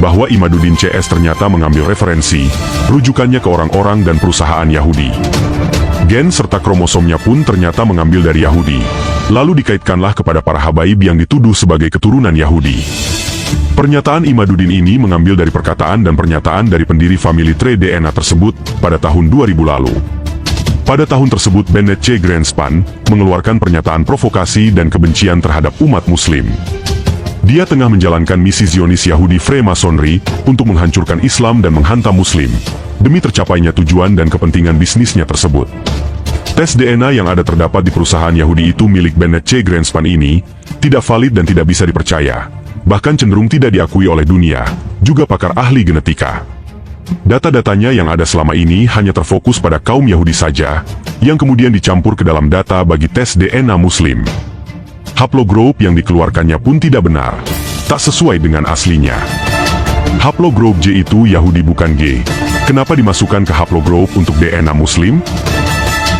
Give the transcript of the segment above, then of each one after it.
bahwa Imaduddin CS ternyata mengambil referensi, rujukannya ke orang-orang dan perusahaan Yahudi. Gen serta kromosomnya pun ternyata mengambil dari Yahudi, lalu dikaitkanlah kepada para habaib yang dituduh sebagai keturunan Yahudi. Pernyataan Imaduddin ini mengambil dari perkataan dan pernyataan dari pendiri family tree DNA tersebut pada tahun 2000 lalu. Pada tahun tersebut Bennett C. Greenspan mengeluarkan pernyataan provokasi dan kebencian terhadap umat muslim. Dia tengah menjalankan misi Zionis Yahudi Freemasonry untuk menghancurkan Islam dan menghantam muslim, demi tercapainya tujuan dan kepentingan bisnisnya tersebut. Tes DNA yang ada terdapat di perusahaan Yahudi itu milik Bennett C. Greenspan ini tidak valid dan tidak bisa dipercaya, bahkan cenderung tidak diakui oleh dunia, juga pakar ahli genetika. Data-datanya yang ada selama ini hanya terfokus pada kaum Yahudi saja, yang kemudian dicampur ke dalam data bagi tes DNA muslim. Haplogroup yang dikeluarkannya pun tidak benar, tak sesuai dengan aslinya. Haplogroup J itu Yahudi bukan G. Kenapa dimasukkan ke haplogroup untuk DNA muslim?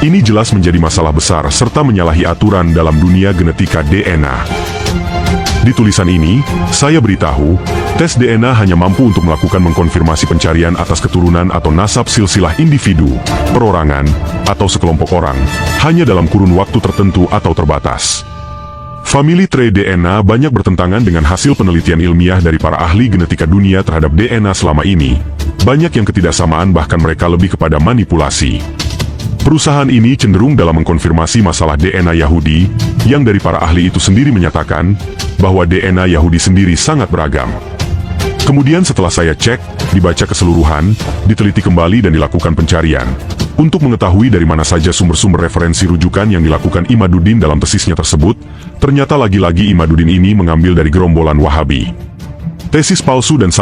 Ini jelas menjadi masalah besar serta menyalahi aturan dalam dunia genetika DNA. Di tulisan ini, saya beritahu, tes DNA hanya mampu untuk melakukan mengkonfirmasi pencarian atas keturunan atau nasab silsilah individu, perorangan, atau sekelompok orang, hanya dalam kurun waktu tertentu atau terbatas. Family tree DNA banyak bertentangan dengan hasil penelitian ilmiah dari para ahli genetika dunia terhadap DNA selama ini. Banyak yang ketidaksamaan, bahkan mereka lebih kepada manipulasi. Perusahaan ini cenderung dalam mengkonfirmasi masalah DNA Yahudi, yang dari para ahli itu sendiri menyatakan bahwa DNA Yahudi sendiri sangat beragam. Kemudian setelah saya cek, dibaca keseluruhan, diteliti kembali dan dilakukan pencarian, untuk mengetahui dari mana saja sumber-sumber referensi rujukan yang dilakukan Imaduddin dalam tesisnya tersebut, ternyata lagi-lagi Imaduddin ini mengambil dari gerombolan Wahabi. Tesis palsu dan